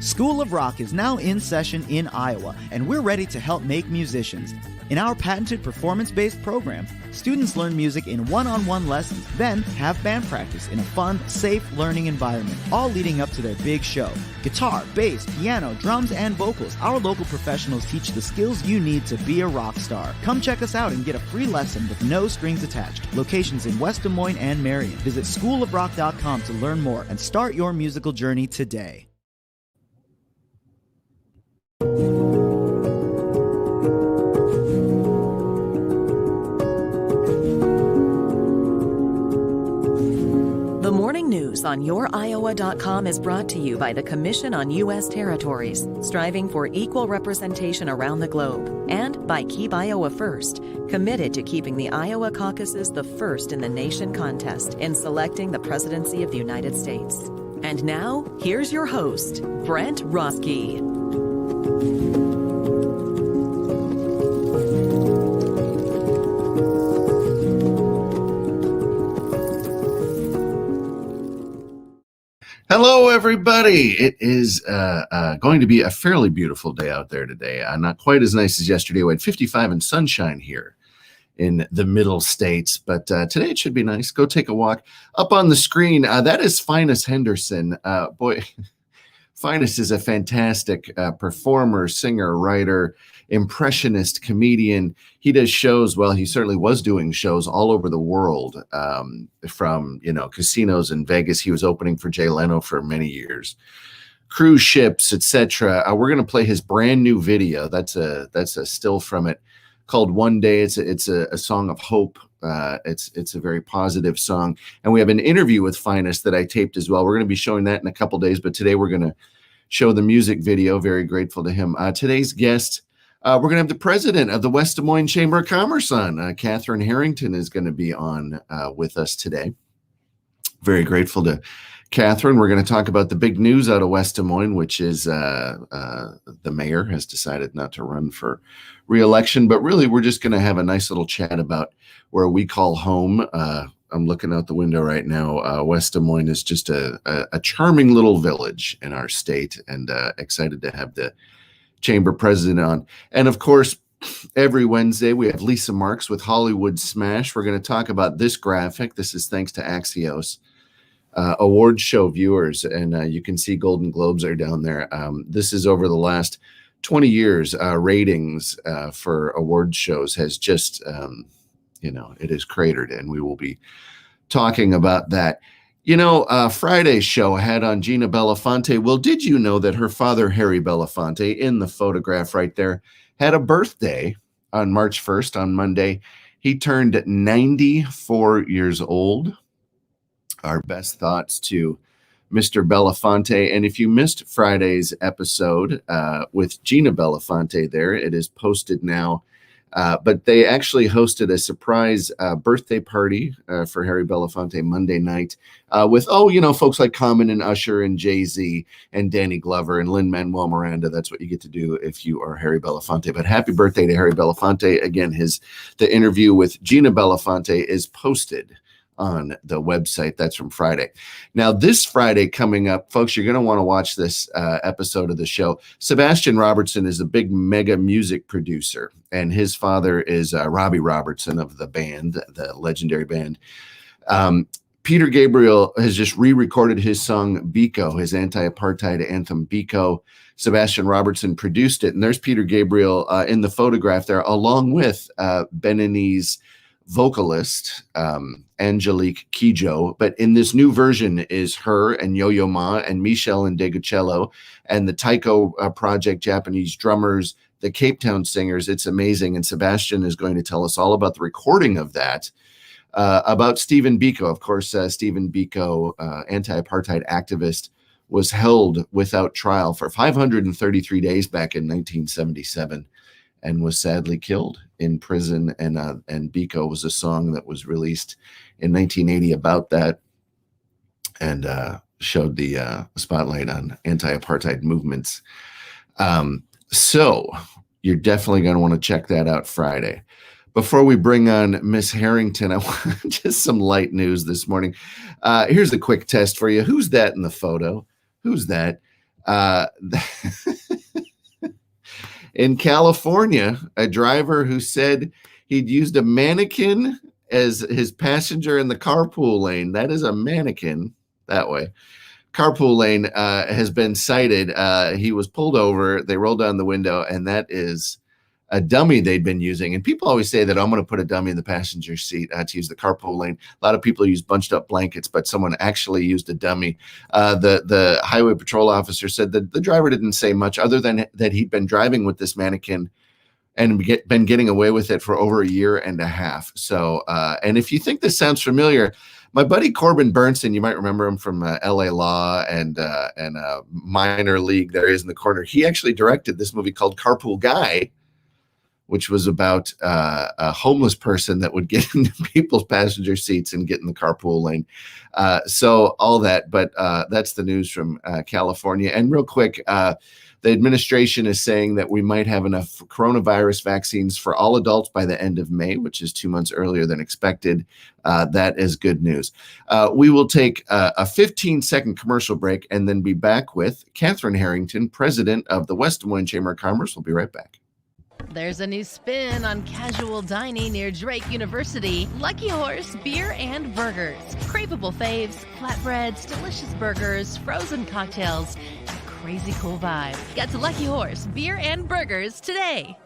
School of Rock is now in session in Iowa, and we're ready to help make musicians. In our patented performance-based program, students learn music in one-on-one lessons, then have band practice in a fun, safe learning environment, all leading up to their big show. Guitar, bass, piano, drums, and vocals, our local professionals teach the skills you need to be a rock star. Come check us out and get a free lesson with no strings attached. Locations in West Des Moines and Marion. Visit schoolofrock.com to learn more and start your musical journey today. The morning news on YourIowa.com is brought to you by the Commission on U.S. Territories, striving for equal representation around the globe, and by Keep Iowa First, committed to keeping the Iowa caucuses the first in the nation contest in selecting the presidency of the United States. And now, here's your host, Brent Roske. Hello, everybody. It is going to be a fairly beautiful day out there today. Not quite as nice as yesterday. We had 55 and sunshine here in the middle states, but today it should be nice. Go take a walk. Up on the screen, that is Finis Henderson. Boy, Finis is a fantastic performer, singer, writer, impressionist, comedian. He does shows. Well, he certainly was doing shows all over the world, from casinos in Vegas. He was opening for Jay Leno for many years, cruise ships, etc. We're going to play his brand new video. That's a still from it called "One Day." It's a song of hope. It's a very positive song, and we have an interview with Finis that I taped as well. We're going to be showing that in a couple days, but today we're going to show the music video. Very grateful to him. Today's guest, we're going to have the president of the West Des Moines Chamber of Commerce on. Katherine Harrington is going to be on with us today. Very grateful to Katherine. We're going to talk about the big news out of West Des Moines, which is the mayor has decided not to run for re-election, but really we're just going to have a nice little chat about where we call home. I'm looking out the window right now. West Des Moines is just a charming little village in our state, and excited to have the chamber president on. And of course, every Wednesday we have Lisa Marks with Hollywood Smash. We're going to talk about this graphic. This is thanks to Axios. Award show viewers, and you can see Golden Globes are down there. This is over the last 20 years. Ratings for award shows has just, it is cratered, and we will be talking about that. Friday's show I had on Gina Belafonte. Well, did you know that her father, Harry Belafonte, in the photograph right there, had a birthday on March 1st, on Monday? He turned 94 years old. Our best thoughts to Mr. Belafonte. And if you missed Friday's episode with Gina Belafonte there, it is posted now. But they actually hosted a surprise birthday party for Harry Belafonte Monday night with, folks like Common and Usher and Jay-Z and Danny Glover and Lin-Manuel Miranda. That's what you get to do if you are Harry Belafonte. But happy birthday to Harry Belafonte. Again, the interview with Gina Belafonte is posted on the website. That's from Friday. Now, this Friday coming up, folks, you're going to want to watch this episode of the show. Sebastian Robertson is a big mega music producer, and his father is Robbie Robertson of the band, the legendary band. Peter Gabriel has just re-recorded his song Biko, his anti-apartheid anthem Biko. Sebastian Robertson produced it, and there's Peter Gabriel in the photograph there, along with Beninese vocalist Angelique Kidjo, but in this new version is her and Yo-Yo Ma and Michel and Degucello and the Taiko Project Japanese drummers, the Cape Town singers. It's amazing, and Sebastian is going to tell us all about the recording of that, about Stephen Biko. Of course, Stephen Biko, anti-apartheid activist, was held without trial for 533 days back in 1977 and was sadly killed in prison. And Biko was a song that was released in 1980 about that, and showed the spotlight on anti-apartheid movements. So you're definitely going to want to check that out Friday. Before we bring on Miss Harrington, I want just some light news this morning. Here's a quick test for you. Who's that in the photo? Who's that? Uh, in California, a driver who said he'd used a mannequin as his passenger in the carpool lane. That is a mannequin that way. Carpool lane has been cited. He was pulled over. They rolled down the window, and that is a dummy they'd been using. And people always say that I'm going to put a dummy in the passenger seat to use the carpool lane. A lot of people use bunched up blankets, but someone actually used a dummy. The highway patrol officer said that the driver didn't say much other than that he'd been driving with this mannequin and been getting away with it for over a year and a half. So, and if you think this sounds familiar, my buddy Corbin Burnson, you might remember him from LA Law and Minor League. There he is in the corner. He actually directed this movie called Carpool Guy, which was about a homeless person that would get into people's passenger seats and get in the carpool lane. So all that, but that's the news from California. And real quick, the administration is saying that we might have enough coronavirus vaccines for all adults by the end of May, which is 2 months earlier than expected. That is good news. We will take a 15-second commercial break and then be back with Katherine Harrington, president of the West Des Moines Chamber of Commerce. We'll be right back. There's a new spin on casual dining near Drake University. Lucky Horse Beer and Burgers. Craveable faves, flatbreads, delicious burgers, frozen cocktails, and crazy cool vibe. Get to Lucky Horse Beer and Burgers today.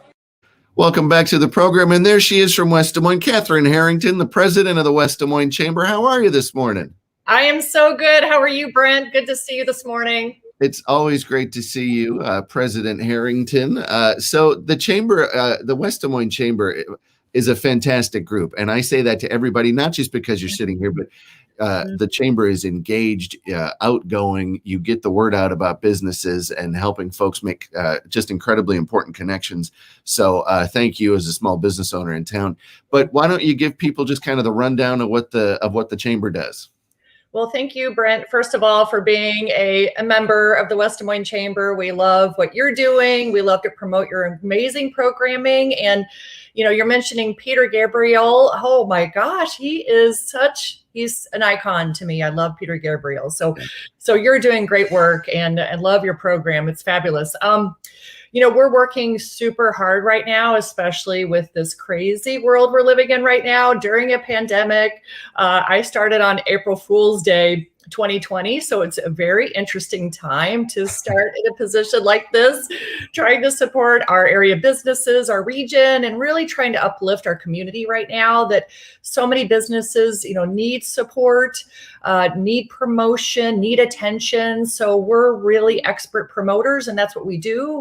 Welcome back to the program. And there she is from West Des Moines, Katherine Harrington, the president of the West Des Moines Chamber. How are you this morning? I am so good. How are you, Brent? Good to see you this morning. It's always great to see you, President Harrington. So the Chamber, the West Des Moines Chamber is a fantastic group. And I say that to everybody, not just because you're sitting here, but the Chamber is engaged, outgoing. You get the word out about businesses and helping folks make just incredibly important connections. So thank you as a small business owner in town. But why don't you give people just kind of the rundown of what the Chamber does? Well, thank you, Brent, first of all, for being a member of the West Des Moines Chamber. We love what you're doing. We love to promote your amazing programming. And, you know, you're mentioning Peter Gabriel. Oh, my gosh, he's an icon to me. I love Peter Gabriel. So you're doing great work and I love your program. It's fabulous. You know, we're working super hard right now, especially with this crazy world we're living in right now during a pandemic. I started on April Fool's Day 2020. So it's a very interesting time to start in a position like this, trying to support our area businesses, our region, and really trying to uplift our community right now that so many businesses, you know, need support, need promotion, need attention. So we're really expert promoters, and that's what we do.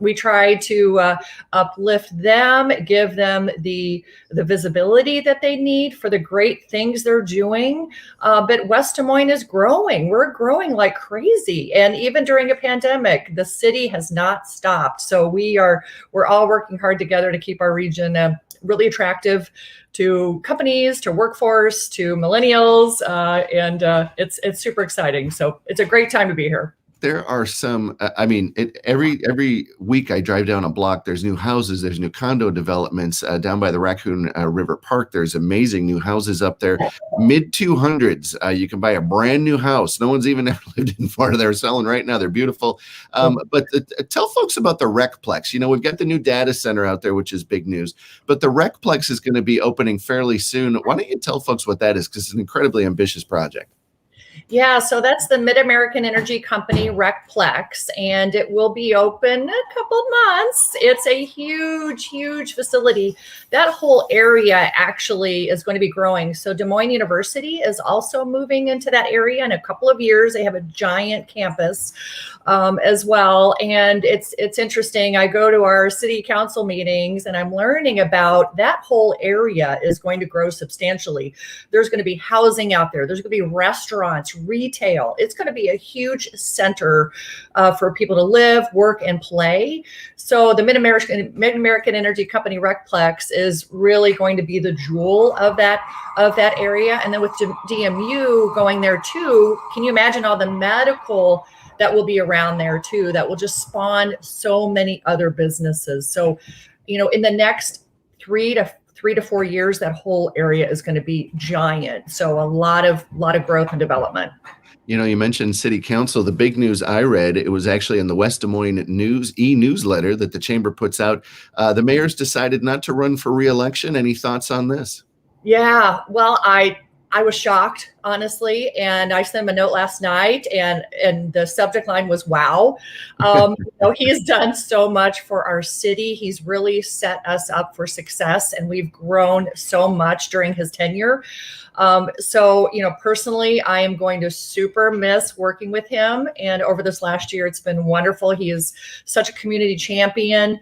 We try to uplift them, give them the visibility that they need for the great things they're doing. But West Des Moines is growing. We're growing like crazy. And even during a pandemic, the city has not stopped. So we're all working hard together to keep our region really attractive to companies, to workforce, to millennials. And it's super exciting. So it's a great time to be here. There are some, every week I drive down a block, there's new houses, there's new condo developments down by the Raccoon River Park. There's amazing new houses up there, mid 200s. You can buy a brand new house. No one's even ever lived in Florida. They're selling right now. They're beautiful. But tell folks about the Recplex. You know, we've got the new data center out there, which is big news, but the Recplex is going to be opening fairly soon. Why don't you tell folks what that is? Because it's an incredibly ambitious project. Yeah, so that's the Mid-American Energy Company Recplex, and it will be open a couple of months. It's a huge, huge facility. That whole area actually is going to be growing. So Des Moines University is also moving into that area in a couple of years. They have a giant campus as well. And it's interesting. I go to our city council meetings and I'm learning about that whole area is going to grow substantially. There's going to be housing out there. There's going to be restaurants, retail. It's going to be a huge center for people to live, work, and play. So the Mid-American Energy Company Recplex is really going to be the jewel of that area. And then with DMU going there too, can you imagine all the medical that will be around there too, that will just spawn so many other businesses. So, you know, in the next 3 to 4 years, that whole area is going to be giant. So a lot of growth and development. You know, you mentioned city council. The big news I read, it was actually in the West Des Moines News e-newsletter that the chamber puts out. The mayor's decided not to run for re-election. Any thoughts on this? Yeah, well, I was shocked, honestly, and I sent him a note last night, and the subject line was "Wow." He's done so much for our city. He's really set us up for success, and we've grown so much during his tenure. Personally, I am going to super miss working with him. And over this last year, it's been wonderful. He is such a community champion.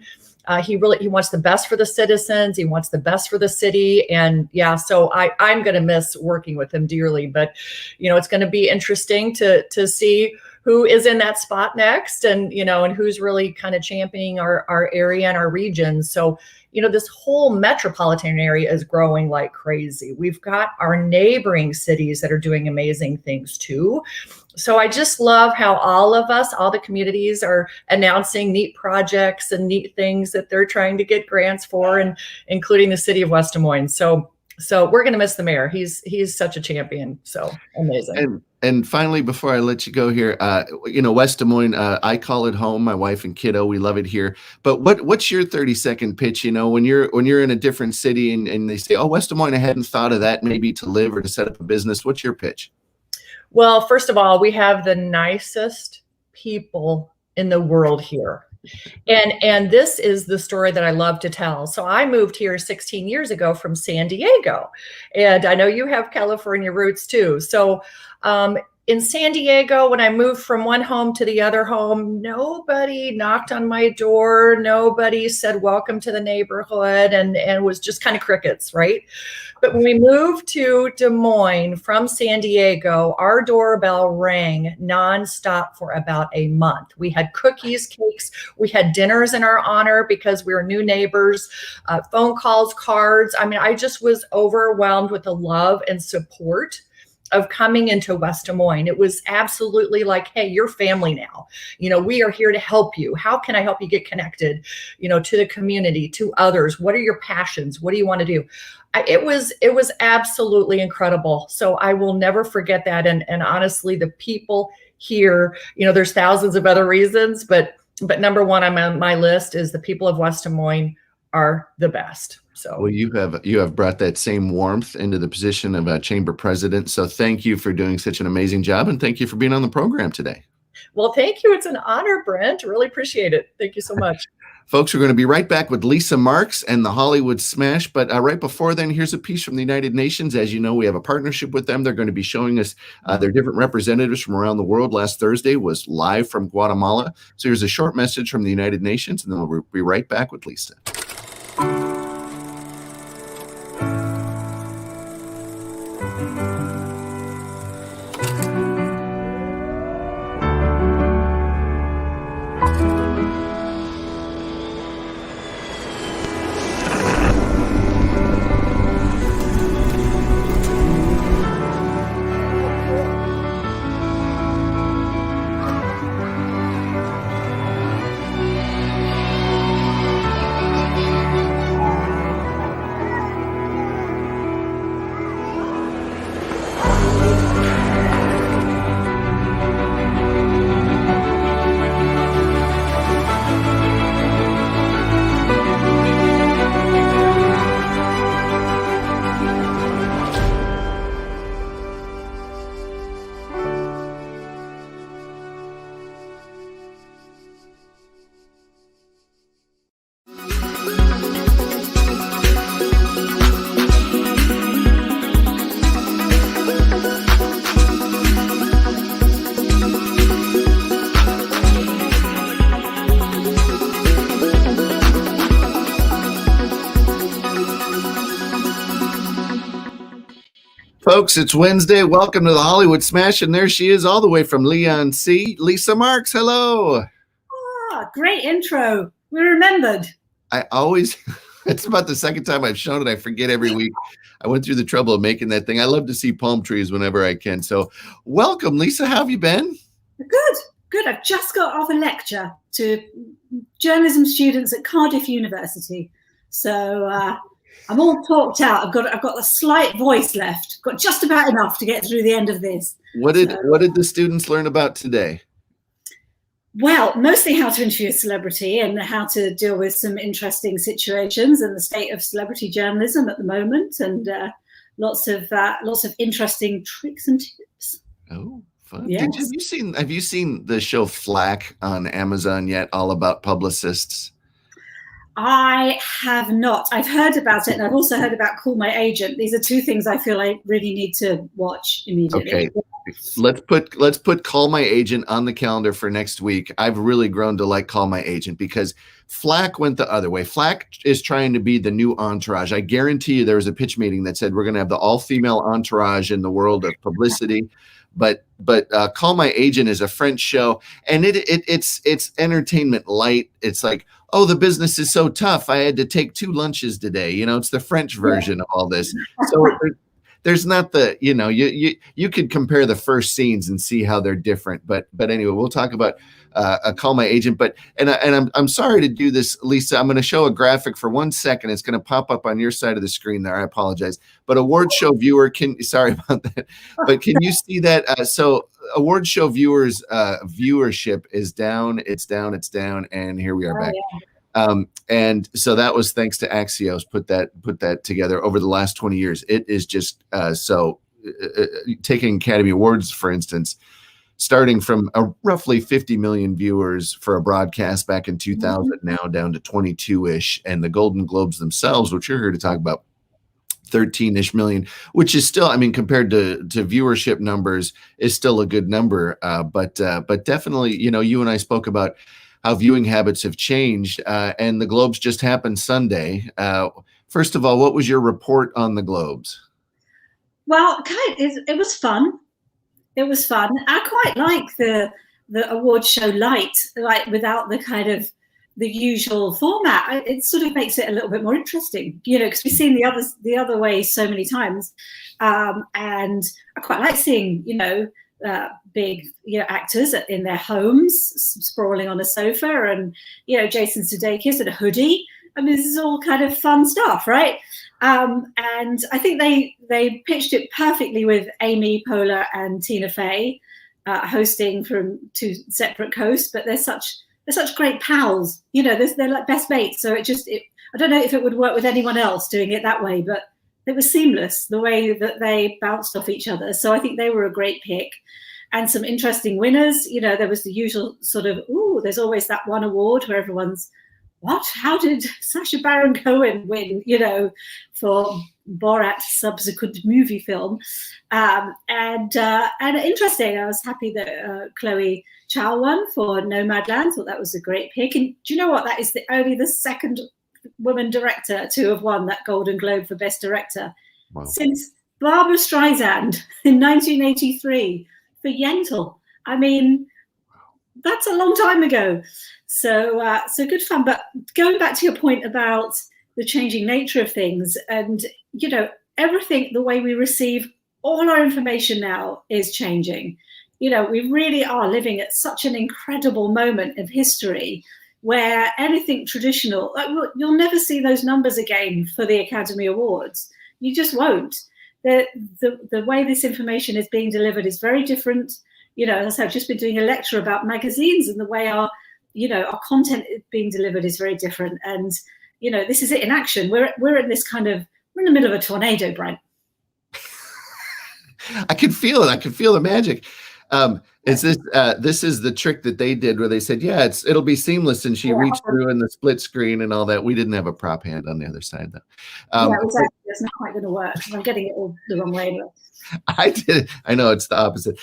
He wants the best for the citizens. He wants the best for the city. And yeah, so I'm going to miss working with him dearly, but it's going to be interesting to see who is in that spot next, and who's really kind of championing our area and our region. So, this whole metropolitan area is growing like crazy. We've got our neighboring cities that are doing amazing things too. So I just love how all the communities are announcing neat projects and neat things that they're trying to get grants for, and including the city of West Des Moines. So we're going to miss the mayor. He's such a champion. So amazing. And finally, before I let you go here, West Des Moines, I call it home. My wife and kiddo, we love it here. But what's your 30-second pitch? When you're in a different city and they say, "Oh, West Des Moines, I hadn't thought of that, maybe to live or to set up a business." What's your pitch? Well, first of all, we have the nicest people in the world here. And this is the story that I love to tell. So I moved here 16 years ago from San Diego. And I know you have California roots too. So in San Diego, when I moved from one home to the other home, nobody knocked on my door. Nobody said, "Welcome to the neighborhood," and was just kind of crickets, right? But when we moved to Des Moines from San Diego, our doorbell rang nonstop for about a month. We had cookies, cakes, we had dinners in our honor because we were new neighbors, phone calls, cards. I mean, I just was overwhelmed with the love and support of coming into West Des Moines. It was absolutely like, "Hey, you're family now. We are here to help you. How can I help you get connected, to the community, to others? What are your passions? What do you want to do?" It was absolutely incredible. So I will never forget that. And honestly, the people here, there's thousands of other reasons, but number one on my list is the people of West Des Moines are the best. So, well, you have brought that same warmth into the position of a chamber president. So thank you for doing such an amazing job, and thank you for being on the program today. Well, thank you. It's an honor, Brent. Really appreciate it. Thank you so much. Folks, we're going to be right back with Lisa Marks and the Hollywood Smash. But right before then, here's a piece from the United Nations. As you know, we have a partnership with them. They're going to be showing us their different representatives from around the world. Last Thursday was live from Guatemala. So here's a short message from the United Nations, and then we'll be right back with Lisa. Folks, it's Wednesday. Welcome to the Hollywood Smash, and there she is all the way from Leon C. Lisa Marks, hello. Great intro. We remembered. I always, it's about the second time I've shown it. I forget every week. I went through the trouble of making that thing. I love to see palm trees whenever I can. So welcome, Lisa. How have you been? Good. I've just got off a lecture to journalism students at Cardiff University. So I'm all talked out. I've got a slight voice left. Got just about enough to get through the end of this. What did the students learn about today? Well, mostly how to interview a celebrity and how to deal with some interesting situations and the state of celebrity journalism at the moment, and lots of interesting tricks and tips. Oh, fun! Yes. Have you seen the show Flack on Amazon yet? All about publicists. I have not. I've heard about it, and I've also heard about Call My Agent. These are two things I feel I really need to watch immediately. Okay, let's put Call My Agent on the calendar for next week. I've really grown to like Call My Agent because Flack went the other way. Flack is trying to be the new Entourage. I guarantee you there was a pitch meeting that said we're going to have the all-female Entourage in the world of publicity. But Call My Agent is a French show, and it's entertainment light. It's like, oh, the business is so tough. I had to take 2 lunches today. It's the French version of all this. So there's not the, you could compare the first scenes and see how they're different. But anyway, we'll talk about Call My Agent. But I'm sorry to do this, Lisa. I'm going to show a graphic for 1 second. It's going to pop up on your side of the screen there. I apologize. But award show viewer sorry about that. But can you see that? So award show viewers viewership is down. It's down. And here we are back. Yeah. And so that was thanks to Axios put that together over the last 20 years. It is just taking Academy Awards, for instance, starting from roughly 50 million viewers for a broadcast back in 2000, now down to 22-ish. And the Golden Globes themselves, which you're here to talk about, 13-ish million, which is still, compared to viewership numbers, is still a good number. But definitely, you and I spoke about how viewing habits have changed, and the Globes just happened Sunday. First of all, what was your report on the Globes? Well, it was fun. It was fun. I quite like the award show light, like without the kind of the usual format. It sort of makes it a little bit more interesting, because we've seen the other way so many times, and I quite like seeing, big actors in their homes sprawling on a sofa, and Jason Sudeikis in a hoodie. This is all kind of fun stuff, right? And I think they pitched it perfectly with Amy Poehler and Tina Fey hosting from 2 separate coasts, but they're such great pals. They're like best mates. So I don't know if it would work with anyone else doing it that way, but it was seamless the way that they bounced off each other. So I think they were a great pick. And some interesting winners. There was the usual sort of, there's always that one award where everyone's, what? How did Sacha Baron Cohen win, for Borat's subsequent movie film? And interesting. I was happy that Chloe Chow won for Nomadland. Thought that was a great pick. And do you know what? That is only the second woman director to have won that Golden Globe for Best Director since Barbara Streisand in 1983 for Yentl. That's a long time ago. So good fun. But going back to your point about the changing nature of things, and everything, the way we receive all our information now is changing. We really are living at such an incredible moment of history where anything traditional, you'll never see those numbers again for the Academy Awards. You just won't. The way this information is being delivered is very different. As I said, I've just been doing a lecture about magazines, and the way our content is being delivered is very different. And this is it in action. We're in this we're in the middle of a tornado, Brent. I can feel it. I can feel the magic. This is the trick that they did where they said, it'll be seamless, and she reached through in the split screen and all that. We didn't have a prop hand on the other side though. Exactly. It's not quite going to work. I'm getting it all the wrong way. I did. I know it's the opposite.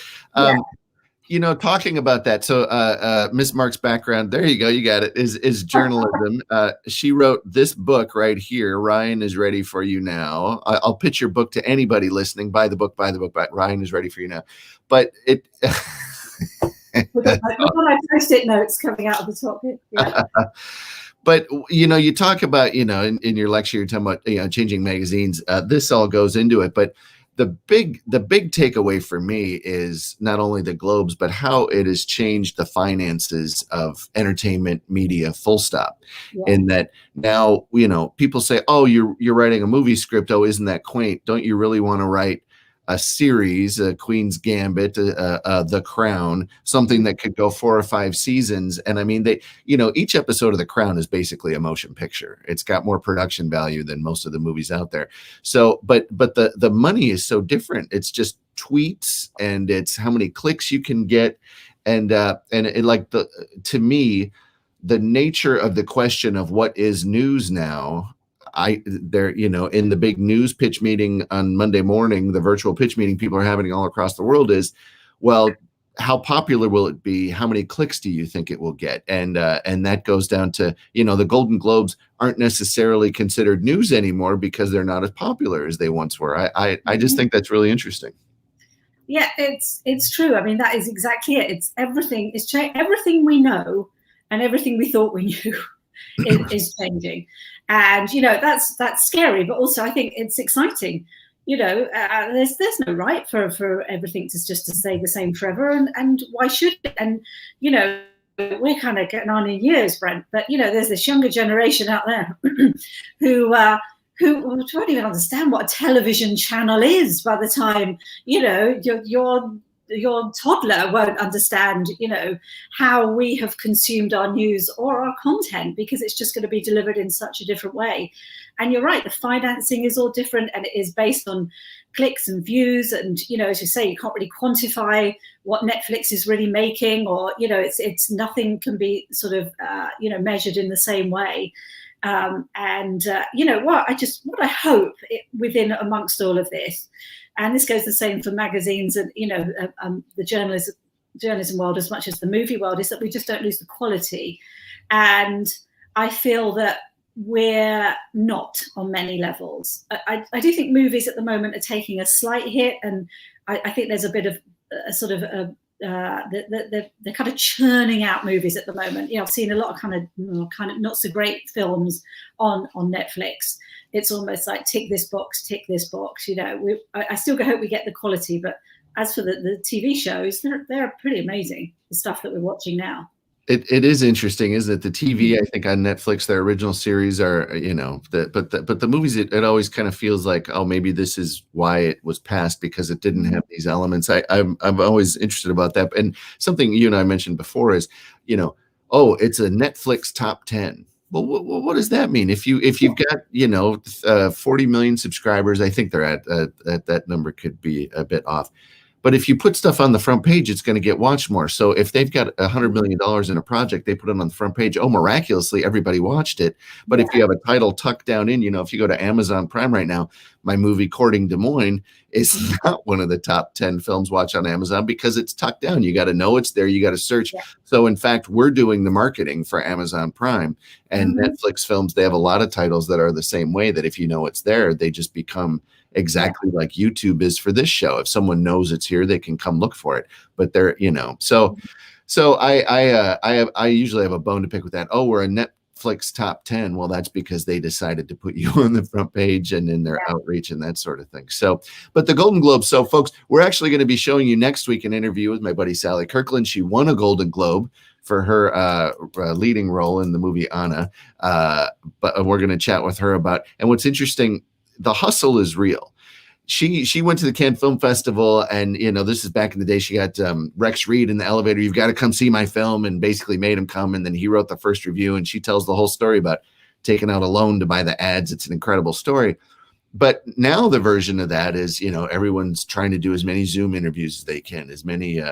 Talking about that. So Miss Mark's background, there you go. You got it, is journalism. She wrote this book right here. Ryan is ready for you now. I'll pitch your book to anybody listening. Buy the book. Ryan is ready for you now. But it. My post-it notes coming out of the top. Yeah. But, you talk about, in your lecture, you're talking about changing magazines. This all goes into it. But the big takeaway for me is not only the Globes, but how it has changed the finances of entertainment media, full stop. Yeah. In that now, people say, oh, you're writing a movie script. Oh, isn't that quaint? Don't you really want to write a series, Queen's Gambit, The Crown, something that could go 4 or 5 seasons? And I mean, each episode of The Crown is basically a motion picture. It's got more production value than most of the movies out there. So, but the money is so different. It's just tweets, and it's how many clicks you can get. And to me, the nature of the question of what is news now, in the big news pitch meeting on Monday morning, the virtual pitch meeting people are having all across the world is, well, how popular will it be? How many clicks do you think it will get? And that goes down to, the Golden Globes aren't necessarily considered news anymore because they're not as popular as they once were. I just think that's really interesting. Yeah, it's true. I mean, that is exactly it. It's everything. It's everything we know and everything we thought we knew is changing. And, that's scary, but also I think it's exciting. There's no right for everything to stay the same forever. And why should it? And, we're kind of getting on in years, Brent, but, there's this younger generation out there who won't even understand what a television channel is by the time, your toddler won't understand, how we have consumed our news or our content, because it's just going to be delivered in such a different way. And you're right, the financing is all different, and it is based on clicks and views. And, as you say, you can't really quantify what Netflix is really making, or, it's nothing can be sort of, measured in the same way. What I hope within amongst all of this, and this goes the same for magazines and, the journalism world as much as the movie world, is that we just don't lose the quality. And I feel that we're not on many levels. I do think movies at the moment are taking a slight hit. And I think there's a bit of a sort of they're kind of churning out movies at the moment. I've seen a lot of kind of not so great films on Netflix. It's almost like tick this box. I still hope we get the quality, but as for the TV shows, they're pretty amazing. The stuff that we're watching now. It is interesting, isn't it? The TV, I think on Netflix, their original series are, but the movies, it always kind of feels like, oh, maybe this is why it was passed, because it didn't have these elements. I'm always interested about that. And something you and I mentioned before is, it's a Netflix top 10. Well, what does that mean? If you've got 40 million subscribers, I think they're at that number could be a bit off. But if you put stuff on the front page, it's going to get watched more. So if they've got $100 million in a project, they put it on the front page. Oh, miraculously, everybody watched it. But if you have a title tucked down in, if you go to Amazon Prime right now, my movie Courting Des Moines is not one of the top 10 films watched on Amazon because it's tucked down. You got to know it's there. You got to search. Yeah. So in fact, we're doing the marketing for Amazon Prime and Netflix films. They have a lot of titles that are the same way, that if you know it's there, they just become exactly like YouTube is for this show. If someone knows it's here, they can come look for it. But they're, so I usually have a bone to pick with that. Oh, we're a Netflix top 10. Well, that's because they decided to put you on the front page and in their outreach and that sort of thing. So, but the Golden Globe. So folks, we're actually going to be showing you next week an interview with my buddy Sally Kirkland. She won a Golden Globe for her leading role in the movie Anna. But we're going to chat with her about, and what's interesting, the hustle is real. She went to the Cannes Film Festival, and this is back in the day. She got Rex Reed in the elevator. You've got to come see my film, and basically made him come. And then he wrote the first review, and she tells the whole story about taking out a loan to buy the ads. It's an incredible story. But now the version of that is, everyone's trying to do as many Zoom interviews as they can, as many,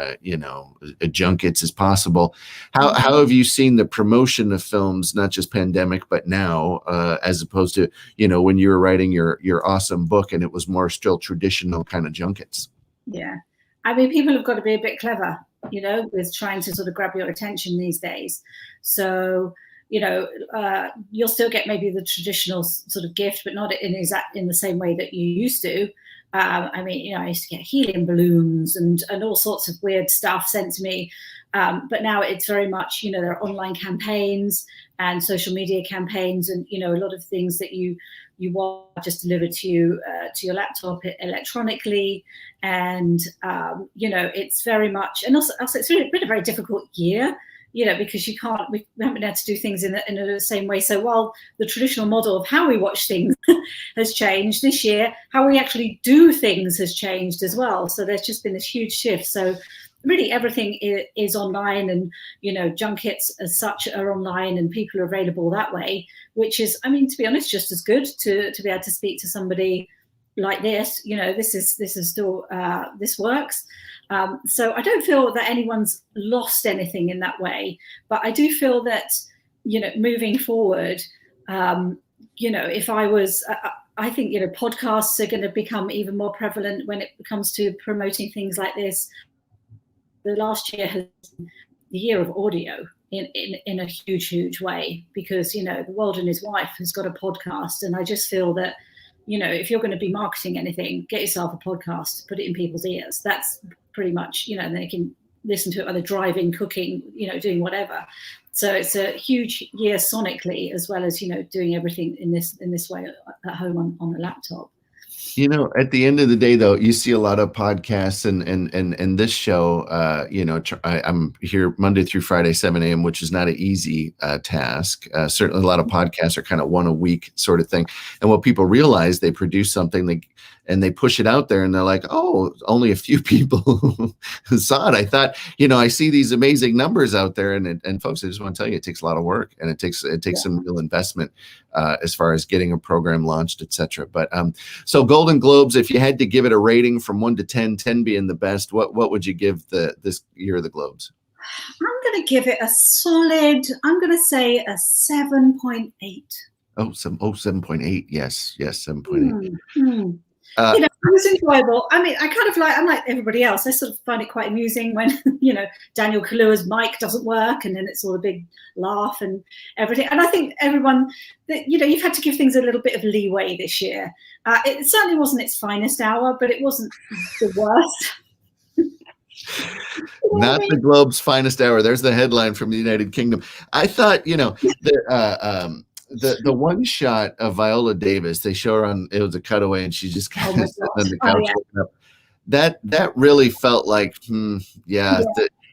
junkets as possible. How have you seen the promotion of films, not just pandemic, but now, as opposed to, when you were writing your awesome book and it was more still traditional kind of junkets? Yeah. I mean, people have got to be a bit clever, with trying to sort of grab your attention these days. So, you'll still get maybe the traditional sort of gift, but not in the same way that you used to. I used to get helium balloons and all sorts of weird stuff sent to me. But now it's very much, there are online campaigns and social media campaigns, and a lot of things that you want just delivered to you to your laptop electronically. And it's very much, and also it's been a very difficult year, because we haven't been able to do things in the same way. So while the traditional model of how we watch things has changed this year, how we actually do things has changed as well. So there's just been this huge shift. So really everything is online, and junkets as such are online, and people are available that way, which is, to be honest, just as good to be able to speak to somebody like this. This is still this works. So I don't feel that anyone's lost anything in that way, but I do feel that moving forward, if I was I think podcasts are going to become even more prevalent when it comes to promoting things like this. The last year has been the year of audio in a huge way, because The World and His Wife has got a podcast, and I just feel that if you're going to be marketing anything, get yourself a podcast, put it in people's ears. That's pretty much and they can listen to it either driving, cooking, doing whatever. So it's a huge year sonically, as well as doing everything in this way at home on the laptop. At the end of the day, though, you see a lot of podcasts and this show, I'm here Monday through Friday, 7 a.m., which is not an easy task. Certainly a lot of podcasts are kind of one a week sort of thing. And what people realize, they produce something and they push it out there, and they're like, oh, only a few people saw it. I thought, I see these amazing numbers out there, and folks, I just want to tell you, it takes a lot of work, and it takes some real investment as far as getting a program launched, etc. But so Golden Globes, if you had to give it a rating from 1 to 10, 10 being the best, what would you give this year of the Globes? I'm going to give it a solid, I'm going to say a 7.8. Oh, 7.8. Yes, 7.8. It was enjoyable. I'm like everybody else. I sort of find it quite amusing when, Daniel Kaluuya's mic doesn't work, and then it's all a big laugh and everything. And I think everyone, that you've had to give things a little bit of leeway this year. It certainly wasn't its finest hour, but it wasn't the worst. Not the Globe's finest hour. There's the headline from the United Kingdom. I thought, the one shot of Viola Davis, they show her it was a cutaway, and she's just kind of sitting on the couch looking up. That really felt like, yeah.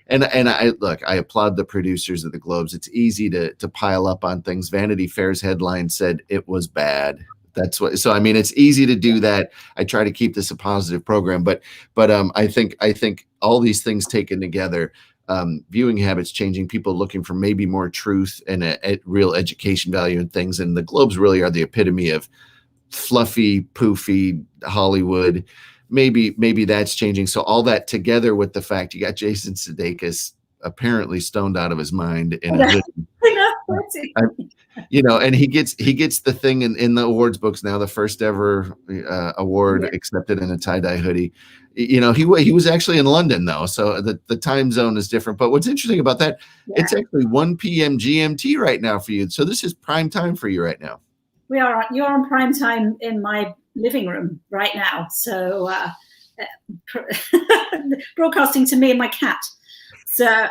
And I applaud the producers of the Globes. It's easy to pile up on things. Vanity Fair's headline said it was bad. So it's easy to do that. I try to keep this a positive program, but I think all these things taken together, viewing habits changing, people looking for maybe more truth and a real education value in things. And the Globes really are the epitome of fluffy, poofy Hollywood. Maybe that's changing. So all that together with the fact you got Jason Sudeikis apparently stoned out of his mind in a and he gets the thing in the awards books now, the first ever award accepted in a tie-dye hoodie. He was actually in London though, so the time zone is different. But what's interesting about that, it's actually 1 p.m. GMT right now for you. So this is prime time for you right now. You're on prime time in my living room right now. So broadcasting to me and my cat. So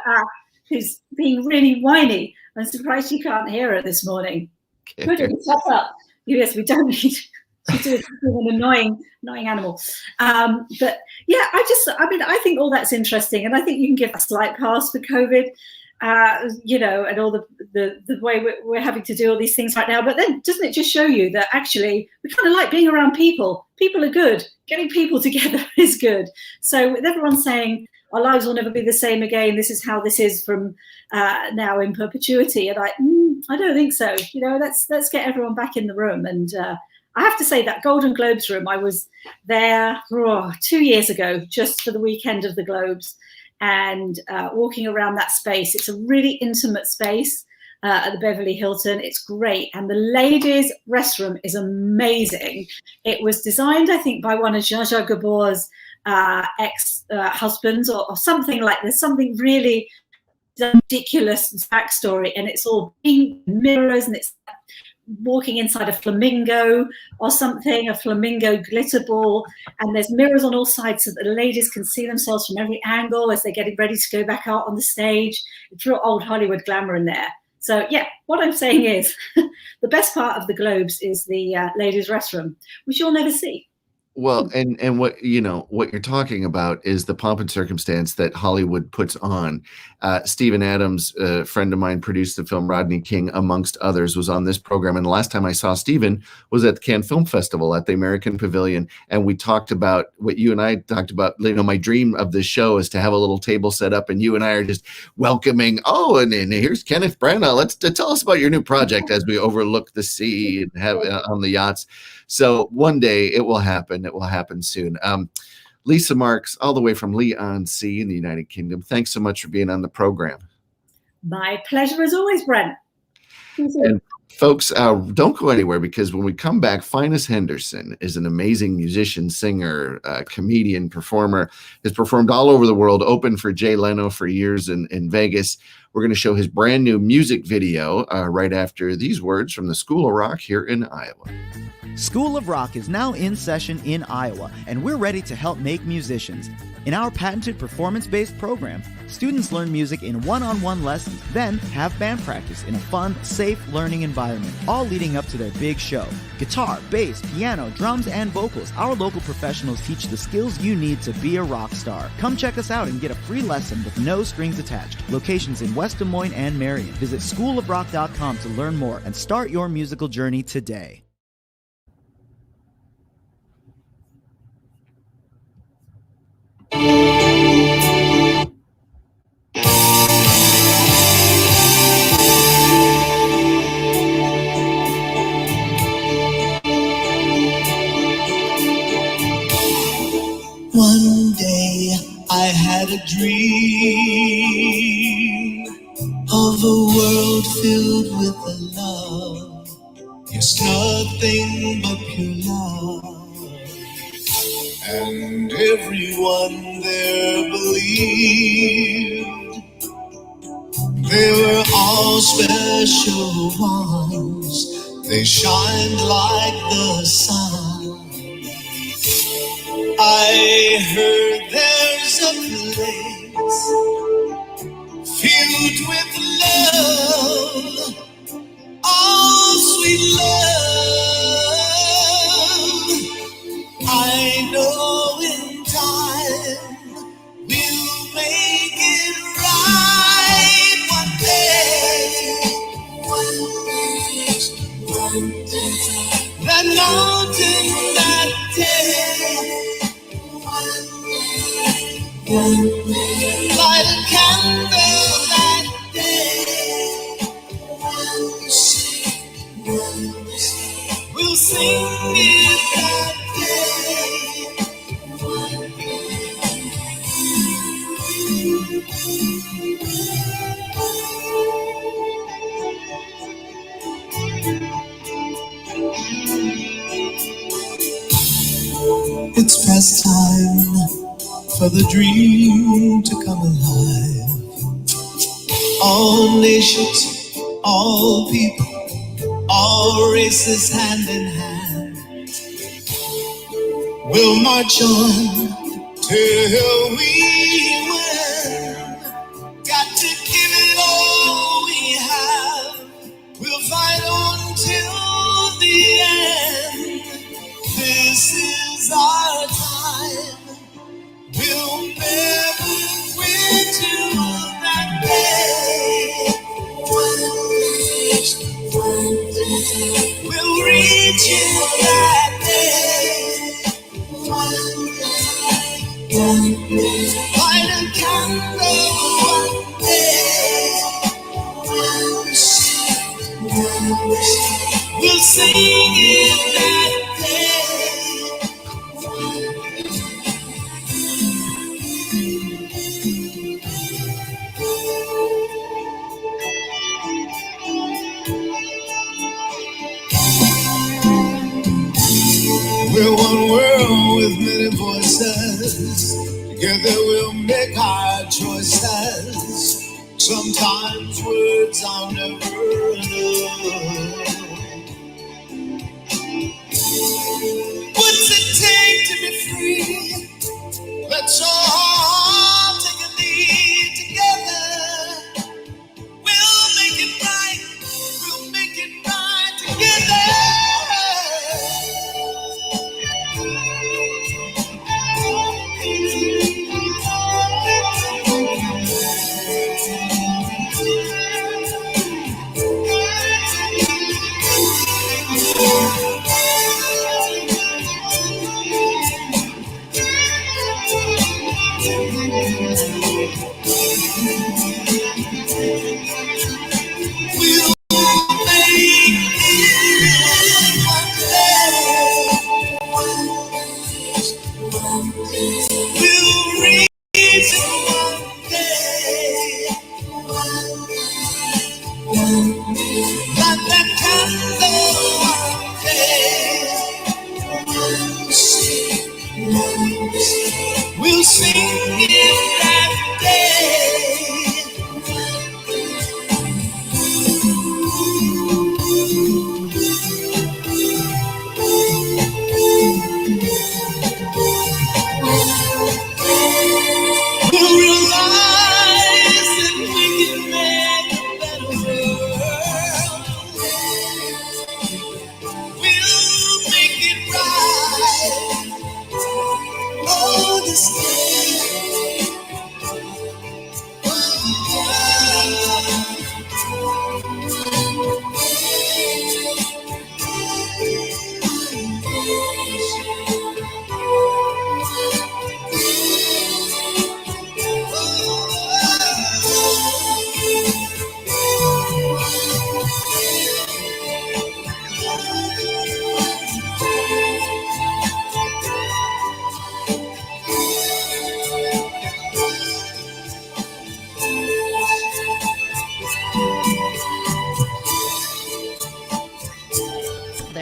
who's being really whiny. I'm surprised you can't hear her this morning. Put it up. Yes, we don't need to do an annoying animal. But yeah, I think all that's interesting, and I think you can give a slight pass for COVID, and all the way we're having to do all these things right now. But then doesn't it just show you that actually we kind of like being around people? People are good. Getting people together is good. So with everyone saying our lives will never be the same again, this is how this is from now in perpetuity, and I don't think so. Let's get everyone back in the room. And I have to say that Golden Globes room, I was there 2 years ago, just for the weekend of the Globes, and walking around that space. It's a really intimate space at the Beverly Hilton. It's great. And the ladies' restroom is amazing. It was designed, I think, by one of Zsa Zsa Gabor's ex-husbands or something like this, something really ridiculous backstory. And it's all pink mirrors, and it's walking inside a flamingo or something, a flamingo glitter ball, and there's mirrors on all sides so that the ladies can see themselves from every angle as they're getting ready to go back out on the stage. It's real old Hollywood glamour in there. So yeah, what I'm saying is the best part of the Globes is the ladies' restroom, which you'll never see. Well, and what you're talking about is the pomp and circumstance that Hollywood puts on. Stephen Adams, a friend of mine, produced the film. Rodney King, amongst others, was on this program. And the last time I saw Stephen was at the Cannes Film Festival at the American Pavilion. And we talked about what you and I talked about. My dream of this show is to have a little table set up and you and I are just welcoming. Oh, and here's Kenneth Branagh. Let's tell us about your new project as we overlook the sea and have on the yachts. So one day it will happen. It will happen soon. Lisa Marks, all the way from Leigh-on-Sea in the United Kingdom. Thanks so much for being on the program. My pleasure as always, Brent. And folks, don't go anywhere, because when we come back, Finis Henderson is an amazing musician, singer, comedian, performer, has performed all over the world, opened for Jay Leno for years in Vegas. We're going to show his brand new music video right after these words from the School of Rock here in Iowa. School of Rock is now in session in Iowa, and we're ready to help make musicians. In our patented performance-based program, students learn music in one-on-one lessons, then have band practice in a fun, safe learning environment, all leading up to their big show. Guitar, bass, piano, drums, and vocals, our local professionals teach the skills you need to be a rock star. Come check us out and get a free lesson with no strings attached. Locations in West Des Moines and Marion. Visit schoolofrock.com to learn more and start your musical journey today. One day I had a dream of a world filled with love. Yes, nothing but pure love. And everyone there believed they were all special ones. They shined like the sun. I heard there's a place filled with love, all sweet love. I know in time we'll make it right one day. That mountain that day. Light a candle that day. We'll sing it that day. It's past time for the dream to come alive. All nations, all people, all races, hand in hand, we'll march on till we win. Got to give it all we have. We'll fight on till the end. This is our time. We'll never quit till that day. We'll reach in that day. Light a candle one day. We'll sing it that day. We're one world with many voices. Together we'll make our choices. Sometimes words are never enough.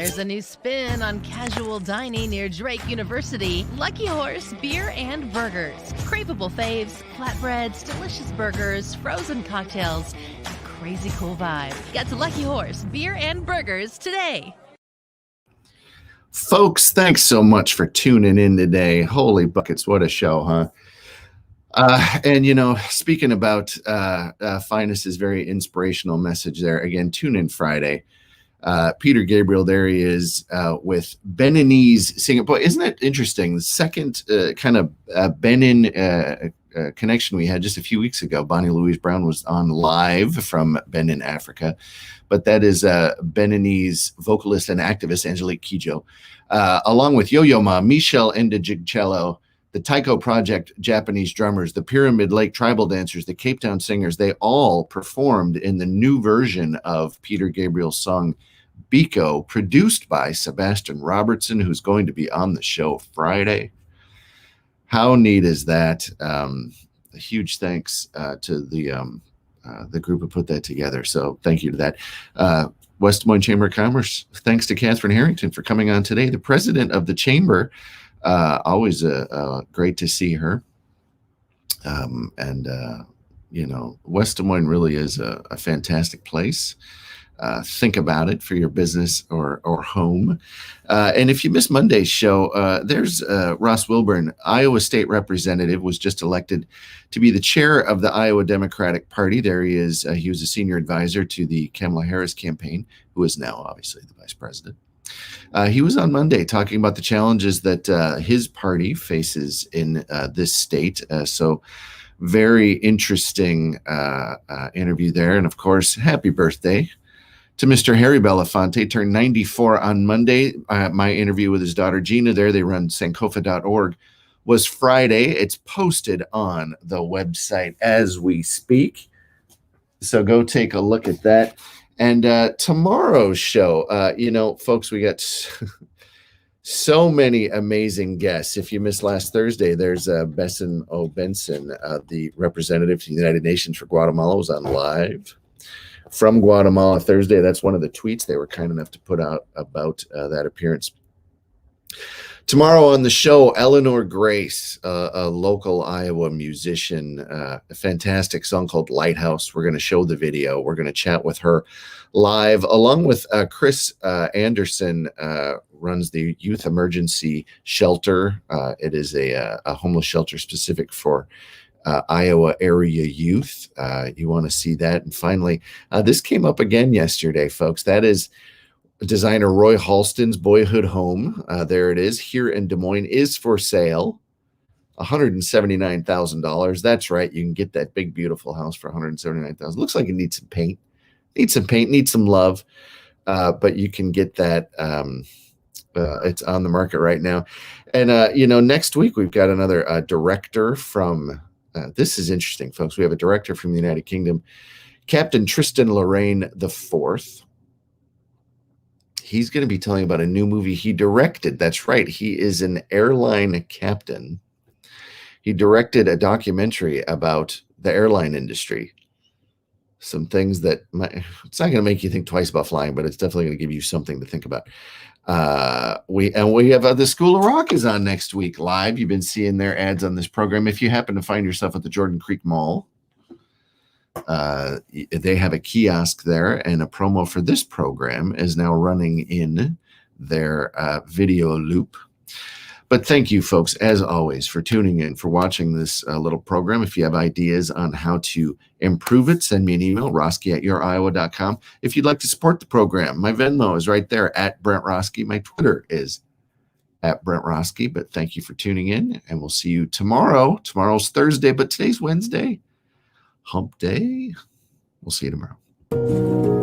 There's a new spin on casual dining near Drake University. Lucky Horse Beer and Burgers. Craveable faves, flatbreads, delicious burgers, frozen cocktails, and a crazy cool vibe. Get to Lucky Horse Beer and Burgers today. Folks, thanks so much for tuning in today. Holy buckets, what a show, huh? And, you know, speaking about Finis's very inspirational message there, again, tune in Friday. Peter Gabriel, there he is with Beninese singing. Boy, isn't that interesting? The second kind of Benin connection we had just a few weeks ago. Bonnie Louise Brown was on live from Benin, Africa. But that is Beninese vocalist and activist Angelique Kidjo, along with Yo-Yo Ma, Michel Ndjigcello, the Taiko Project Japanese drummers, the Pyramid Lake Tribal Dancers, the Cape Town Singers. They all performed in the new version of Peter Gabriel's song Biko, produced by Sebastian Robertson, who's going to be on the show Friday. How neat is that? A huge thanks to the group who put that together. So thank you to that. West Des Moines Chamber of Commerce, thanks to Katherine Harrington for coming on today, the president of the chamber. Always great to see her. You know, West Des Moines really is a fantastic place. Think about it for your business or home. And if you missed Monday's show, there's Ross Wilburn, Iowa State Representative, was just elected to be the chair of the Iowa Democratic Party. There he is. He was a senior advisor to the Kamala Harris campaign, who is now obviously the vice president. He was on Monday talking about the challenges that his party faces in this state. So very interesting interview there. And of course, happy birthday to Mr. Harry Belafonte, turned 94 on Monday. My interview with his daughter Gina there, they run sankofa.org, was Friday. It's posted on the website as we speak. So go take a look at that. And tomorrow's show, you know, folks, we got so many amazing guests. If you missed last Thursday, there's Besson O. Benson, the representative to the United Nations for Guatemala, was on live from Guatemala Thursday. That's one of the tweets they were kind enough to put out about that appearance. Tomorrow on the show, Eleanor Grace, a local Iowa musician, a fantastic song called Lighthouse. We're going to show the video. We're going to chat with her live, along with Chris Anderson, runs the Youth Emergency Shelter. It is a homeless shelter specific for Iowa area youth. You want to see that. And finally, this came up again yesterday, folks. That is designer Roy Halston's boyhood home. There it is here in Des Moines, is for sale. $179,000. That's right. You can get that big, beautiful house for $179,000. Looks like it needs some paint. Needs some paint, needs some love. But you can get that. It's on the market right now. And, you know, next week we've got another director from, this is interesting, folks. We have a director from the United Kingdom, Captain Tristan Lorraine IV. He's going to be telling about a new movie he directed. That's right. He is an airline captain. He directed a documentary about the airline industry. Some things that it's not going to make you think twice about flying, but it's definitely going to give you something to think about. We have the School of Rock is on next week live. You've been seeing their ads on this program. If you happen to find yourself at the Jordan Creek Mall, they have a kiosk there, and a promo for this program is now running in their video loop. But thank you, folks, as always, for tuning in, for watching this little program. If you have ideas on how to improve it, send me an email, roske@youriowa.com. If you'd like to support the program, my Venmo is right there, @Brent Roske. My Twitter is @Brent Roske. But thank you for tuning in, and we'll see you tomorrow. Tomorrow's Thursday, but today's Wednesday. Hump day. We'll see you tomorrow.